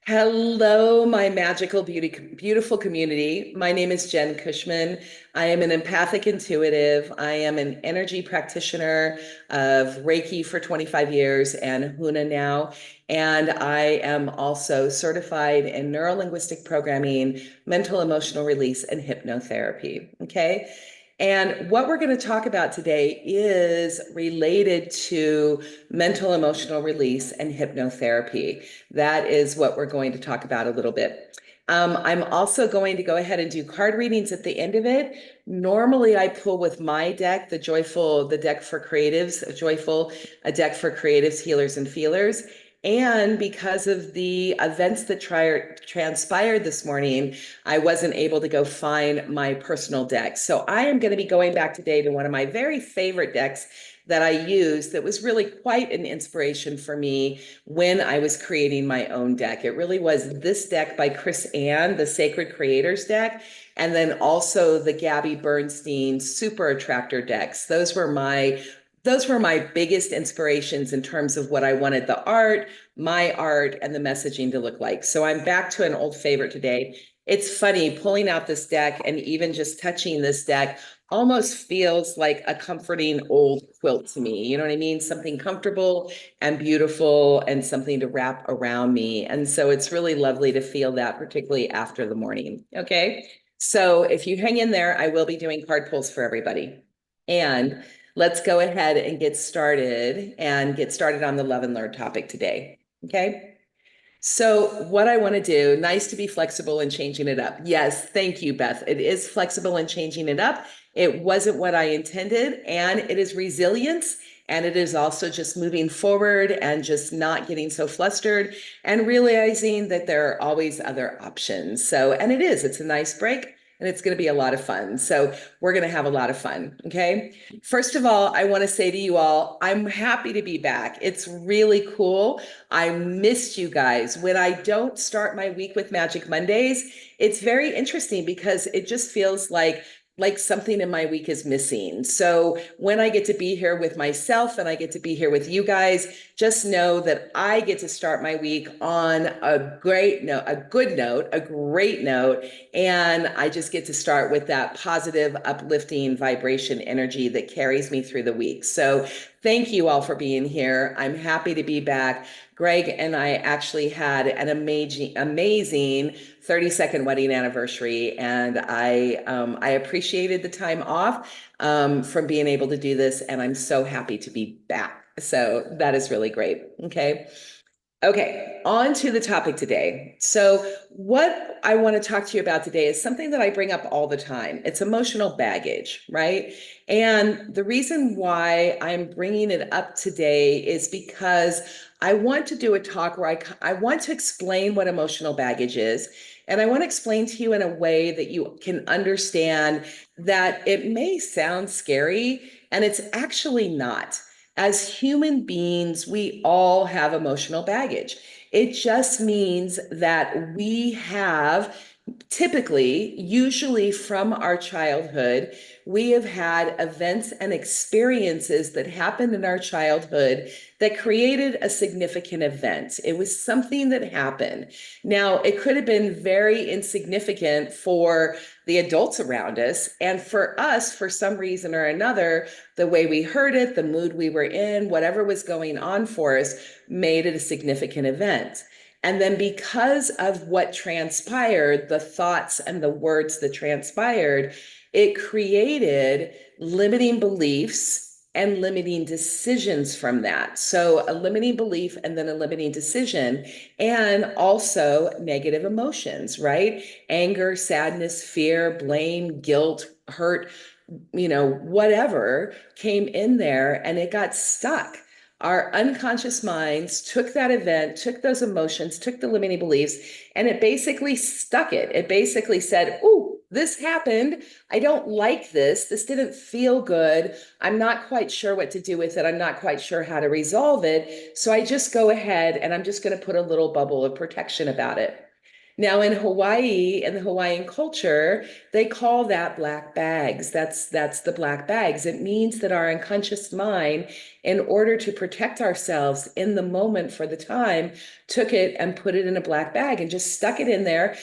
Hello, my magical, beautiful community. My name is Jen Cushman. I am an empathic intuitive. I am an energy practitioner of Reiki for 25 years and Huna now. And I am also certified in neuro-linguistic programming, mental emotional release, and hypnotherapy. Okay. And what we're going to talk about today is related to mental emotional release and hypnotherapy. That is what we're going to talk about a little bit. I'm also going to go ahead and do card readings at the end of it. Normally, I pull with my deck, the deck for creatives, a deck for creatives, healers, and feelers. And because of the events that transpired this morning, I wasn't able to go find my personal deck. So I am going to be going back today to one of my very favorite decks that I used that was really quite an inspiration for me when I was creating my own deck. It really was this deck by Chris Ann, the Sacred Creators deck, and then also the Gabby Bernstein Super Attractor decks. Those were my biggest inspirations in terms of what I wanted the art, my art, and the messaging to look like. So I'm back to an old favorite today. It's funny pulling out this deck and even just touching this deck almost feels like a comforting old quilt to me. You know what I mean? Something comfortable and beautiful and something to wrap around me. And so it's really lovely to feel that, particularly after the morning. Okay. So if you hang in there, I will be doing card pulls for everybody. And let's go ahead and get started on the love and learn topic today. Okay. So what I want to do, nice to be flexible and changing it up. Yes, thank you, Beth. It is flexible and changing it up. It wasn't what I intended, and it is resilience, and it is also just moving forward and just not getting so flustered and realizing that there are always other options. So, and it's a nice break. And it's going to be a lot of fun. So we're going to have a lot of fun. Okay. First of all, I want to say to you all, I'm happy to be back. It's really cool. I missed you guys. When I don't start my week with Magic Mondays, it's very interesting because it just feels like something in my week is missing. So when I get to be here with myself and I get to be here with you guys, just know that I get to start my week on a great note, a good note, a great note. And I just get to start with that positive, uplifting vibration energy that carries me through the week. So thank you all for being here. I'm happy to be back. Greg and I actually had an amazing 32nd wedding anniversary, and I appreciated the time off from being able to do this, and I'm so happy to be back. So that is really great. Okay. Okay, on to the topic today. So, what I want to talk to you about today is something that I bring up all the time. It's emotional baggage, right? And the reason why I'm bringing it up today is because I want to do a talk where I want to explain what emotional baggage is. And I want to explain to you in a way that you can understand that it may sound scary, and it's actually not. As human beings, we all have emotional baggage. It just means that we have typically, usually from our childhood, we have had events and experiences that happened in our childhood that created a significant event. It was something that happened. Now, it could have been very insignificant for the adults around us. And for us, for some reason or another, the way we heard it, the mood we were in, whatever was going on for us, made it a significant event. And then because of what transpired, the thoughts and the words that transpired, it created limiting beliefs and limiting decisions from that. So a limiting belief and then a limiting decision, and also negative emotions, right? Anger, sadness, fear, blame, guilt, hurt, whatever came in there and it got stuck. Our unconscious minds took that event, took those emotions, took the limiting beliefs, and it basically stuck it. It basically said, "Ooh, this happened. I don't like this. This didn't feel good. I'm not quite sure what to do with it. I'm not quite sure how to resolve it. So I just go ahead and I'm just going to put a little bubble of protection about it." Now in Hawaii and the Hawaiian culture, they call that black bags. That's the black bags. It means that our unconscious mind, in order to protect ourselves in the moment for the time, took it and put it in a black bag and just stuck it in there,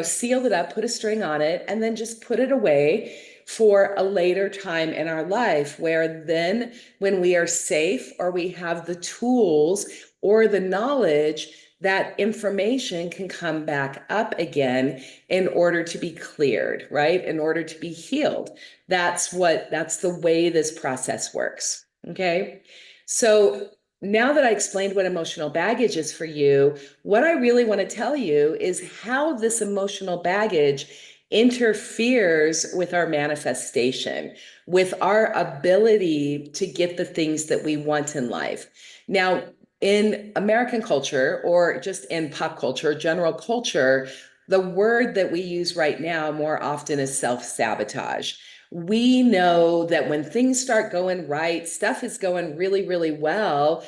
sealed it up, put a string on it, and then just put it away for a later time in our life, where then when we are safe or we have the tools or the knowledge, that information can come back up again in order to be cleared, right? In order to be healed. That's the way this process works. Okay. So now that I explained what emotional baggage is for you, what I really want to tell you is how this emotional baggage interferes with our manifestation, with our ability to get the things that we want in life. Now, in American culture, or just in pop culture, general culture, the word that we use right now more often is self-sabotage. We know that when things start going right, stuff is going really, really well,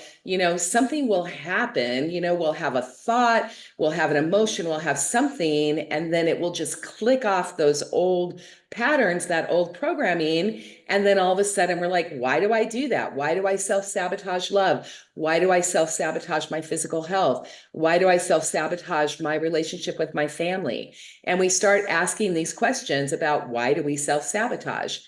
something will happen, we'll have a thought, we'll have an emotion, we'll have something, and then it will just click off those old patterns, that old programming. And then all of a sudden we're like, why do I do that? Why do I self-sabotage love? Why do I self-sabotage my physical health? Why do I self-sabotage my relationship with my family? And we start asking these questions about why do we self-sabotage?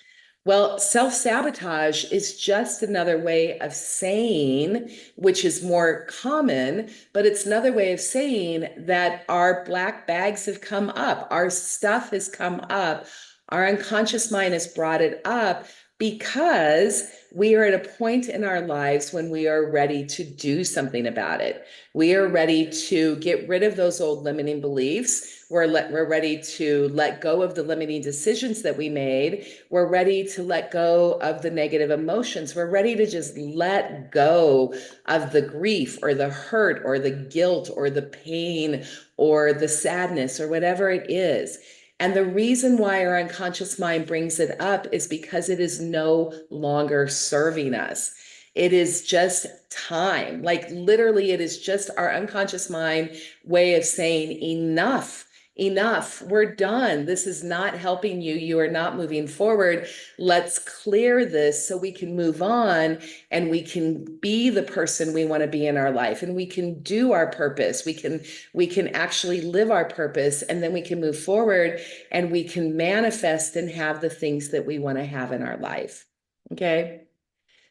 Well, self-sabotage is just another way of saying, which is more common, but it's another way of saying that our black bags have come up, our stuff has come up, our unconscious mind has brought it up because we are at a point in our lives when we are ready to do something about it. We are ready to get rid of those old limiting beliefs. We're ready to let go of the limiting decisions that we made. We're ready to let go of the negative emotions. We're ready to just let go of the grief or the hurt or the guilt or the pain or the sadness or whatever it is. And the reason why our unconscious mind brings it up is because it is no longer serving us. It is just time. Like literally, it is just our unconscious mind way of saying enough. Enough, we're done. This is not helping you. You are not moving forward. Let's clear this so we can move on and we can be the person we want to be in our life, and we can do our purpose. We can actually live our purpose, and then we can move forward and we can manifest and have the things that we want to have in our life. Okay.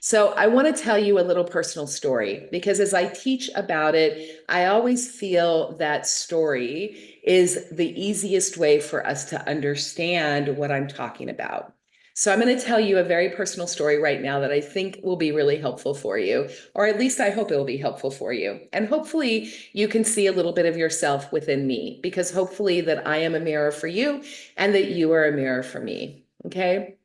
So I want to tell you a little personal story, because as I teach about it, I always feel that story is the easiest way for us to understand what I'm talking about. So I'm going to tell you a very personal story right now that I think will be really helpful for you, or at least I hope it will be helpful for you. And hopefully you can see a little bit of yourself within me, because hopefully that I am a mirror for you and that you are a mirror for me. Okay.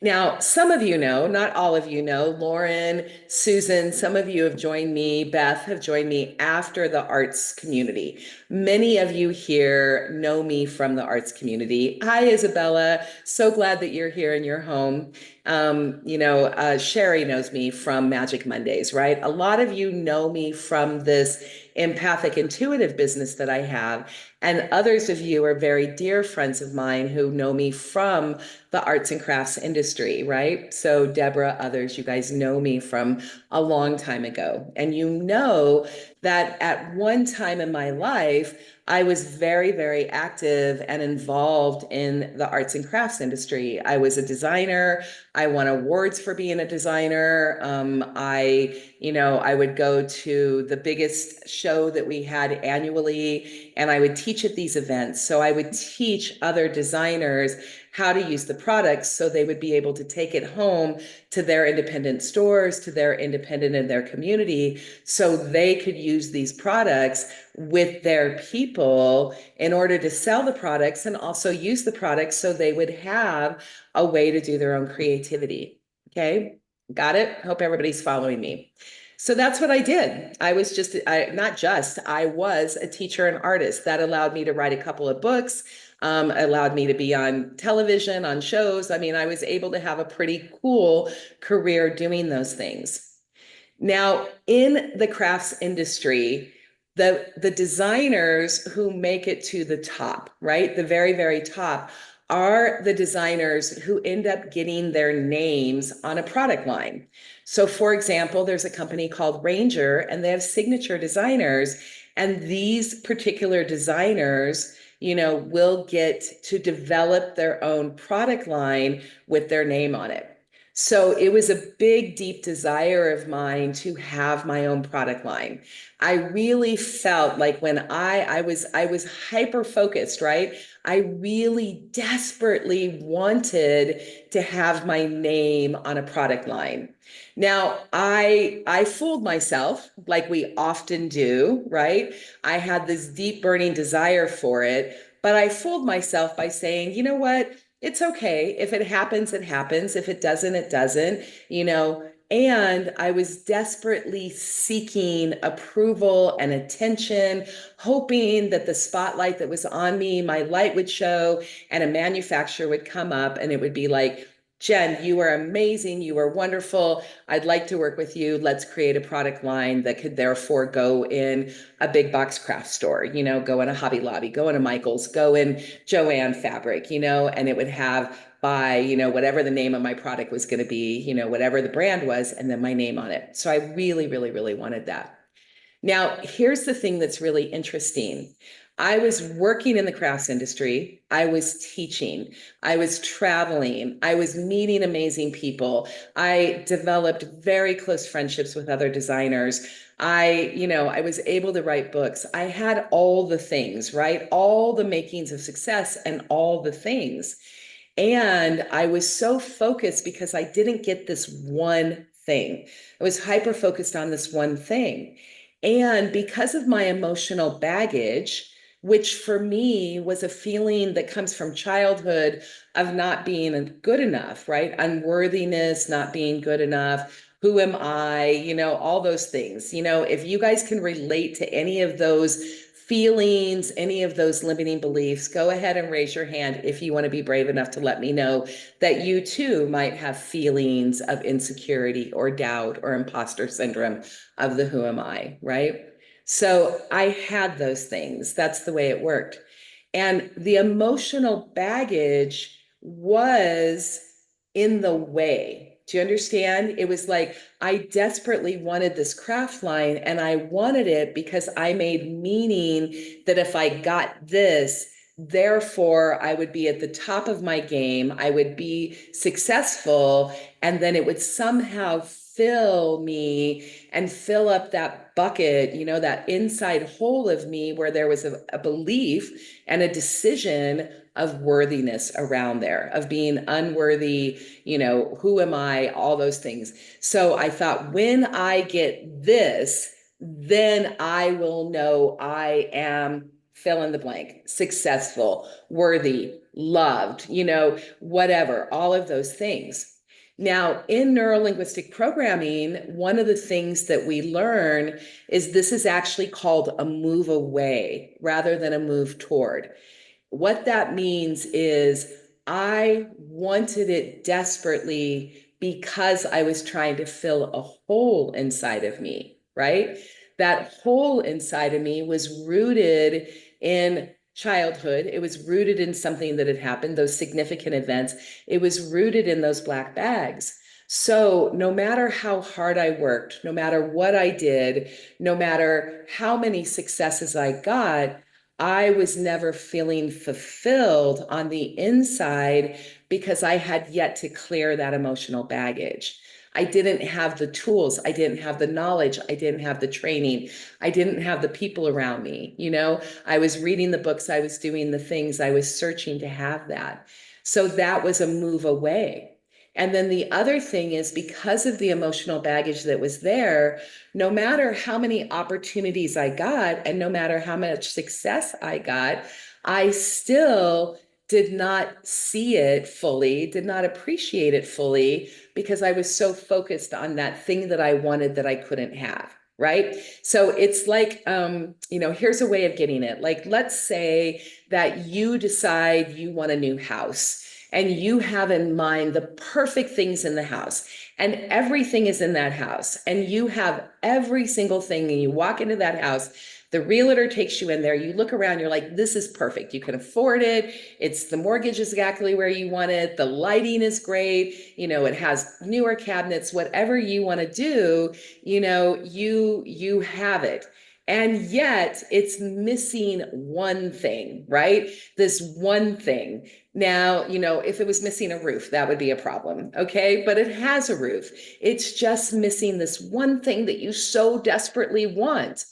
Now, some of you know, not all of you know, Lauren, Susan, some of you have joined me, Beth have joined me after the arts community. Many of you here know me from the arts community. Hi, Isabella. So glad that you're here in your home. Sherry knows me from Magic Mondays, right? A lot of you know me from this empathic intuitive business that I have. And others of you are very dear friends of mine who know me from the arts and crafts industry, right? So Deborah, others, you guys know me from a long time ago. And you know that at one time in my life, I was very, very active and involved in the arts and crafts industry. I was a designer. I won awards for being a designer. I would go to the biggest show that we had annually, and I would teach at these events. So I would teach other designers how to use the products so they would be able to take it home to their independent stores, to their independent in their community, so they could use these products with their people in order to sell the products and also use the products so they would have a way to do their own creativity. Okay, got it? Hope everybody's following me. So that's what I did. I was I was a teacher and artist. That allowed me to write a couple of books, allowed me to be on television, on shows. I mean, I was able to have a pretty cool career doing those things. Now, in the crafts industry, The designers who make it to the top, right? The very, very top are the designers who end up getting their names on a product line. So for example, there's a company called Ranger and they have signature designers, and these particular designers, will get to develop their own product line with their name on it. So it was a big, deep desire of mine to have my own product line. I really felt like when I was hyper focused, right? I really desperately wanted to have my name on a product line. Now, I fooled myself like we often do, right? I had this deep burning desire for it, but I fooled myself by saying, you know what? It's okay. If it happens, it happens. If it doesn't, it doesn't, and I was desperately seeking approval and attention, hoping that the spotlight that was on me, my light would show, and a manufacturer would come up and it would be like, Jen, you are amazing. You are wonderful. I'd like to work with you. Let's create a product line that could therefore go in a big box craft store, go in a Hobby Lobby, go in a Michael's, go in Joanne Fabric, and it would have by, whatever the name of my product was going to be, whatever the brand was, and then my name on it. So I really, really, really wanted that. Now, here's the thing that's really interesting. I was working in the crafts industry. I was teaching. I was traveling. I was meeting amazing people. I developed very close friendships with other designers. I was able to write books. I had all the things, right? All the makings of success and all the things. And I was so focused because I didn't get this one thing. I was hyper focused on this one thing. And because of my emotional baggage, which for me was a feeling that comes from childhood of not being good enough, right? Unworthiness, not being good enough. Who am I? All those things. If you guys can relate to any of those feelings, any of those limiting beliefs, go ahead and raise your hand if you want to be brave enough to let me know that you too might have feelings of insecurity or doubt or imposter syndrome of the who am I, right? So I had those things. That's the way it worked. And the emotional baggage was in the way. Do you understand? It was like I desperately wanted this craft line, and I wanted it because I made meaning that if I got this, therefore I would be at the top of my game, I would be successful, and then it would somehow fill me and fill up that bucket, that inside hole of me where there was a belief and a decision of worthiness around there, of being unworthy, who am I, all those things. So I thought, when I get this, then I will know I am fill in the blank, successful, worthy, loved, whatever, all of those things. Now, in neurolinguistic programming, one of the things that we learn is this is actually called a move away rather than a move toward. What that means is I wanted it desperately because I was trying to fill a hole inside of me, right? That hole inside of me was rooted in childhood. It was rooted in something that had happened, those significant events. It was rooted in those black bags. So no matter how hard I worked, no matter what I did, no matter how many successes I got, I was never feeling fulfilled on the inside because I had yet to clear that emotional baggage. I didn't have the tools. I didn't have the knowledge. I didn't have the training. I didn't have the people around me. I was reading the books. I was doing the things. I was searching to have that. So that was a move away. And then the other thing is, because of the emotional baggage that was there, no matter how many opportunities I got and no matter how much success I got, I still did not see it fully, did not appreciate it fully, because I was so focused on that thing that I wanted that I couldn't have. Right. So it's like, here's a way of getting it. Like, let's say that you decide you want a new house and you have in mind the perfect things in the house, and everything is in that house, and you have every single thing, and you walk into that house The realtor takes you in there, you look around, you're like, this is perfect. You can afford it. It's the mortgage is exactly where you want it. The lighting is great. You know, it has newer cabinets, whatever you want to do, you know, you have it. And yet it's missing one thing, right? This one thing. Now, you know, if it was missing a roof, that would be a problem. Okay. But it has a roof. It's just missing this one thing that you so desperately want.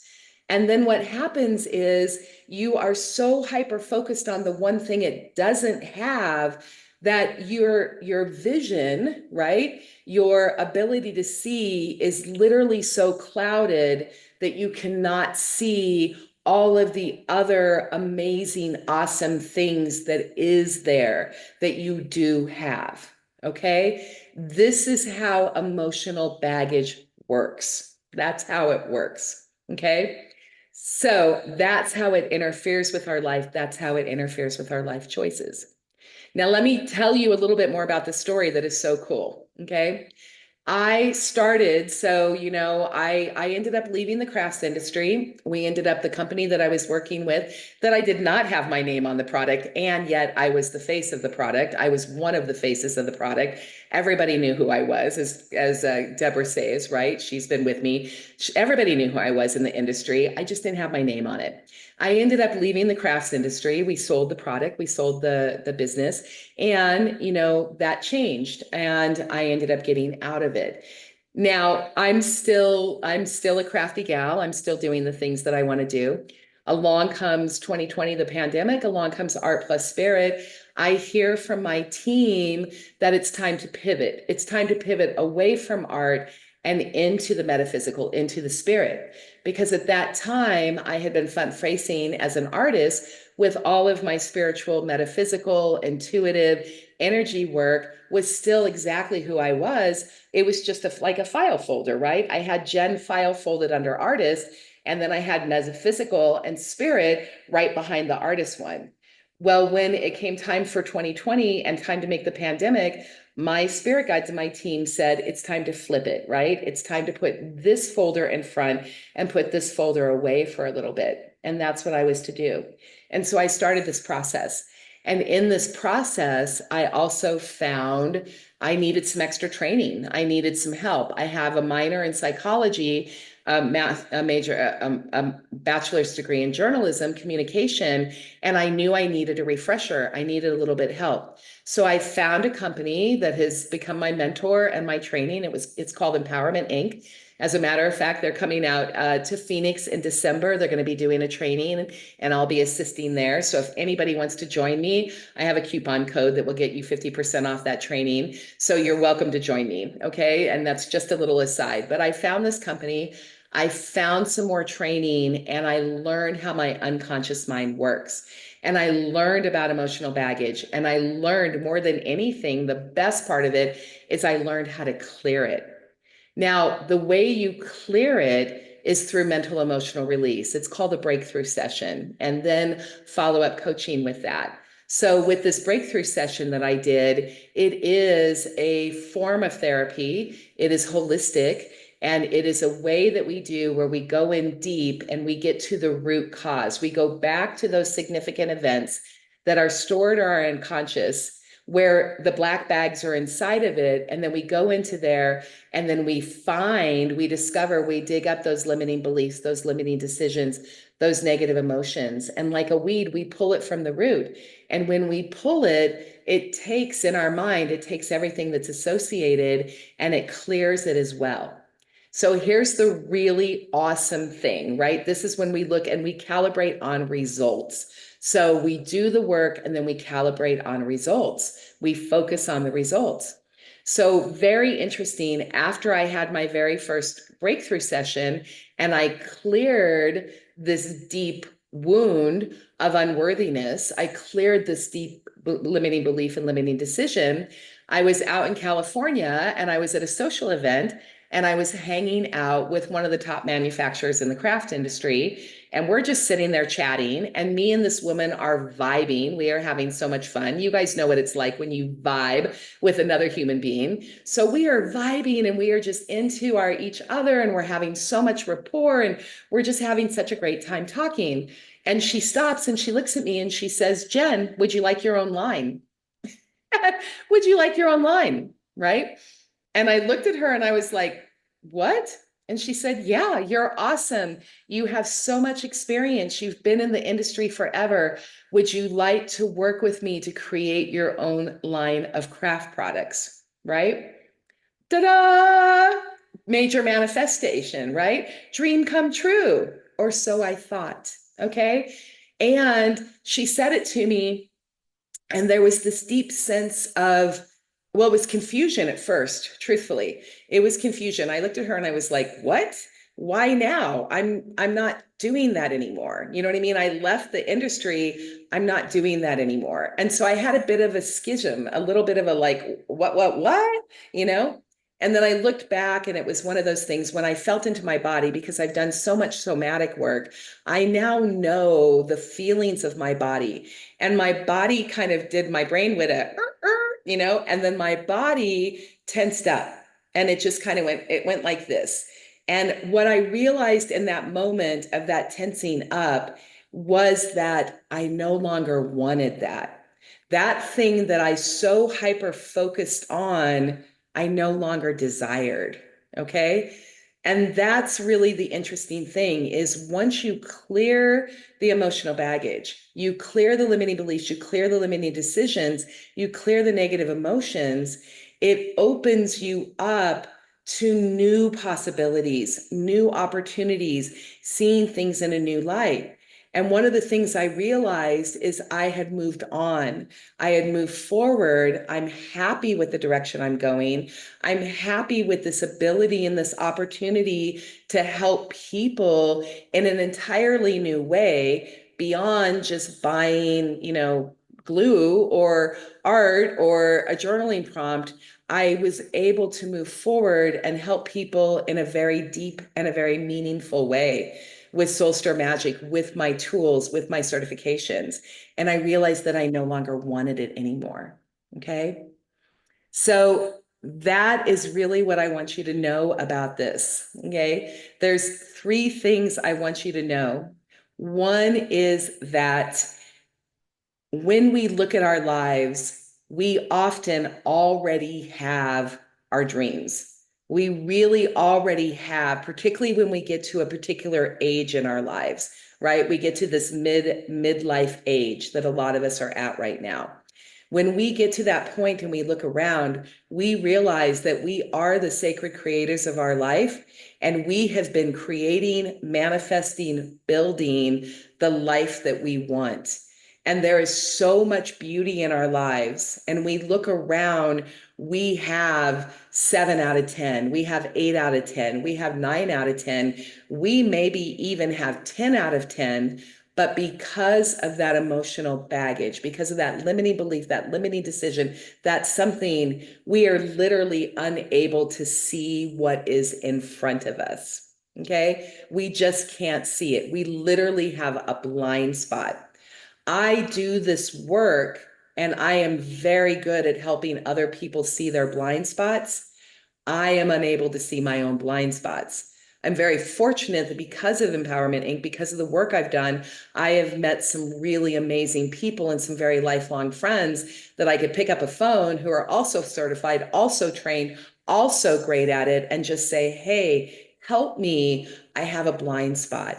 And then what happens is you are so hyper focused on the one thing it doesn't have that your vision, right? Your ability to see is literally so clouded that you cannot see all of the other amazing, awesome things that is there that you do have. Okay. This is how emotional baggage works. That's how it works. Okay. So that's how it interferes with our life. That's how it interferes with our life choices. Now, let me tell you a little bit more about the story that is so cool. Okay. I started, so, you know, I ended up leaving the crafts industry. We ended up the company that I was working with that I did not have my name on the product. And yet I was the face of the product. I was one of the faces of the product. Everybody knew who I was, as Deborah says, right? She's been with me. Everybody knew who I was in the industry. I just didn't have my name on it. I ended up leaving the crafts industry. We sold the product, we sold the business, and you know, that changed, and I ended up getting out of it. Now, I'm still a crafty gal. I'm still doing the things that I want to do. Along comes 2020, the pandemic, along comes Art Plus Spirit. I hear from my team that it's time to pivot. It's time to pivot away from art and into the metaphysical, into the spirit. Because at that time, I had been front facing as an artist with all of my spiritual, metaphysical, intuitive energy work was still exactly who I was. It was just like a file folder, right? I had Jen file folded under artist, and then I had metaphysical and spirit right behind the artist one. Well, when it came time for 2020 and time to make the pandemic, my spirit guides and my team said, it's time to flip it, right? It's time to put this folder in front and put this folder away for a little bit. And that's what I was to do. And so I started this process. And in this process, I also found I needed some extra training. I needed some help. I have a minor in psychology, a major, a bachelor's degree in journalism, communication, and I knew I needed a refresher. I needed a little bit of help. So I found a company that has become my mentor and my training. It's called Empowerment Inc. As a matter of fact, they're coming out to Phoenix in December. They're going to be doing a training and I'll be assisting there. So if anybody wants to join me, I have a coupon code that will get you 50% off that training. So you're welcome to join me. Okay. And that's just a little aside, but I found this company. I found some more training and I learned how my unconscious mind works. And I learned about emotional baggage. And I learned more than anything, the best part of it is I learned how to clear it. Now, the way you clear it is through mental emotional release. It's called a breakthrough session, and then follow-up coaching with that. So with this breakthrough session that I did, it is a form of therapy. It is holistic, and it is a way that we do where we go in deep and we get to the root cause. We go back to those significant events that are stored or are unconscious, where the black bags are inside of it. And then we go into there and then we discover, we dig up those limiting beliefs, those limiting decisions, those negative emotions. And like a weed, we pull it from the root. And when we pull it, it takes in our mind, it takes everything that's associated and it clears it as well. So here's the really awesome thing, right? This is when we look and we calibrate on results. So we do the work and then we calibrate on results. We focus on the results. So very interesting. After I had my very first breakthrough session and I cleared this deep wound of unworthiness, I cleared this deep limiting belief and limiting decision. I was out in California and I was at a social event and I was hanging out with one of the top manufacturers in the craft industry. and we're just sitting there chatting, and me and this woman are vibing. We are having so much fun. You guys know what it's like when you vibe with another human being. So we are vibing and we are just into our each other, and we're having so much rapport, and we're just having such a great time talking. And she stops and she looks at me and she says, Jen, would you like your own line? Would you like your own line? Right? And I looked at her and I was like, what? And she said, yeah, you're awesome. You have so much experience. You've been in the industry forever. Would you like to work with me to create your own line of craft products? Right? Ta-da! Major manifestation, right? Dream come true, or so I thought. Okay. And she said it to me, and there was this deep sense of, well, it was confusion at first, truthfully. It was confusion. I looked at her and I was like, what? Why now? I'm not doing that anymore. You know what I mean? I left the industry. I'm not doing that anymore. And so I had a bit of a schism, a little bit of a like, what? You know? And then I looked back, and it was one of those things when I felt into my body, because I've done so much somatic work. I now know the feelings of my body, and my body kind of did, my brain with a, you know, and then my body tensed up, and it just kind of went like this. And what I realized in that moment of that tensing up was that I no longer wanted that. That thing that I so hyper focused on, I no longer desired. Okay. And that's really the interesting thing, is once you clear the emotional baggage, you clear the limiting beliefs, you clear the limiting decisions, you clear the negative emotions, it opens you up to new possibilities, new opportunities, seeing things in a new light. And one of the things I realized is I had moved on. I had moved forward. I'm happy with the direction I'm going. I'm happy with this ability and this opportunity to help people in an entirely new way, beyond just buying, you know, glue or art or a journaling prompt. I was able to move forward and help people in a very deep and a very meaningful way with Soulstar Magic, with my tools, with my certifications. And I realized that I no longer wanted it anymore. Okay. So that is really what I want you to know about this. Okay. There's three things I want you to know. One is that when we look at our lives, we often already have our dreams. We really already have, particularly when we get to a particular age in our lives, right? We get to this midlife age that a lot of us are at right now. When we get to that point and we look around, we realize that we are the sacred creators of our life, and we have been creating, manifesting, building the life that we want. And there is so much beauty in our lives. And we look around, we have 7 out of 10, we have 8 out of 10, we have 9 out of 10, we maybe even have 10 out of 10. But because of that emotional baggage, because of that limiting belief, that limiting decision, that's something, we are literally unable to see what is in front of us. Okay. We just can't see it. We literally have a blind spot. I do this work, and I am very good at helping other people see their blind spots. I am unable to see my own blind spots. I'm very fortunate that because of Empowerment Inc., because of the work I've done, I have met some really amazing people and some very lifelong friends that I could pick up a phone who are also certified, also trained, also great at it, and just say, hey, help me. I have a blind spot.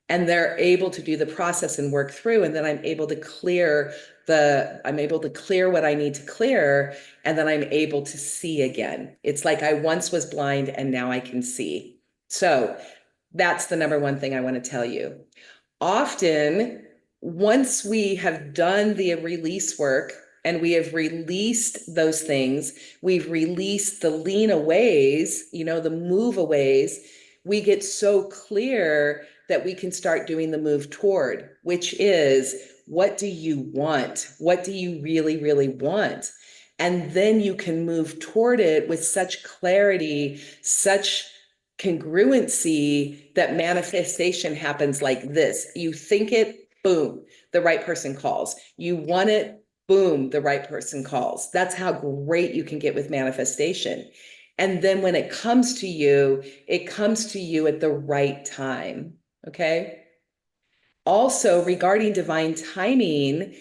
And they're able to do the process and work through. And then I'm able to clear what I need to clear. And then I'm able to see again. It's like I once was blind and now I can see. So that's the number one thing I want to tell you. Often, once we have done the release work and we have released those things, we've released the lean aways, the move aways, we get so clear that we can start doing the move toward, which is, what do you want? What do you really, really want? And then you can move toward it with such clarity, such congruency that manifestation happens like this. You think it, boom, the right person calls. You want it, boom, the right person calls. That's how great you can get with manifestation. And then when it comes to you at the right time. Okay. Also, regarding divine timing,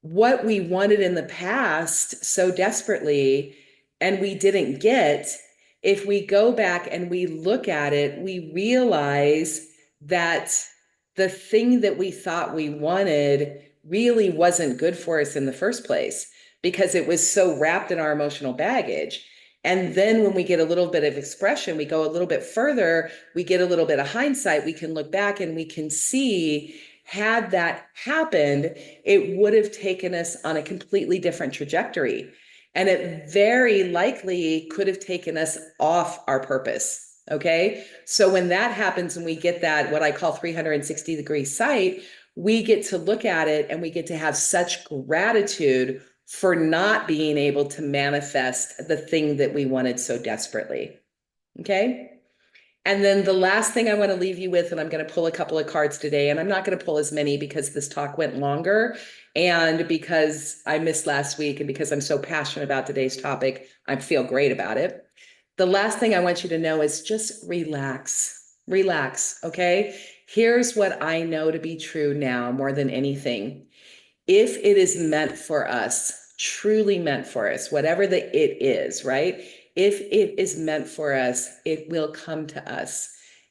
what we wanted in the past so desperately and we didn't get, if we go back and we look at it, we realize that the thing that we thought we wanted really wasn't good for us in the first place because it was so wrapped in our emotional baggage. And then when we get a little bit of expression, we go a little bit further, we get a little bit of hindsight, we can look back and we can see, had that happened, it would have taken us on a completely different trajectory. And it very likely could have taken us off our purpose. Okay. So when that happens and we get that, what I call 360-degree sight, we get to look at it and we get to have such gratitude for not being able to manifest the thing that we wanted so desperately. Okay. And then the last thing I want to leave you with, and I'm going to pull a couple of cards today, and I'm not going to pull as many because this talk went longer and because I missed last week and because I'm so passionate about today's topic, I feel great about it. The last thing I want you to know is just relax, relax. Okay. Here's what I know to be true now more than anything. If it is meant for us, truly meant for us, whatever the it is, right? If it is meant for us, it will come to us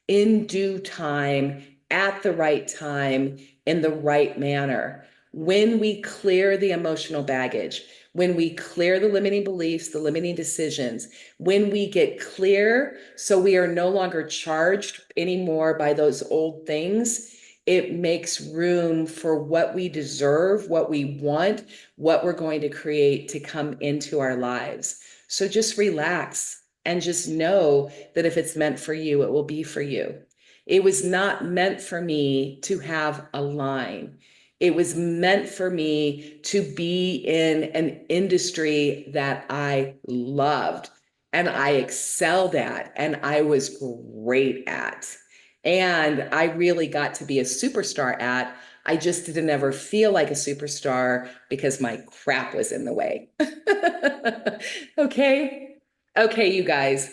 in due time, at the right time, in the right manner. When we clear the emotional baggage, when we clear the limiting beliefs, the limiting decisions, when we get clear, so we are no longer charged anymore by those old things, it makes room for what we deserve, what we want, what we're going to create to come into our lives. So just relax and just know that if it's meant for you, it will be for you. It was not meant for me to have a line. It was meant for me to be in an industry that I loved and I excelled at and I was great at. And I really got to be a superstar at. I just didn't ever feel like a superstar because my crap was in the way. Okay. Okay, you guys.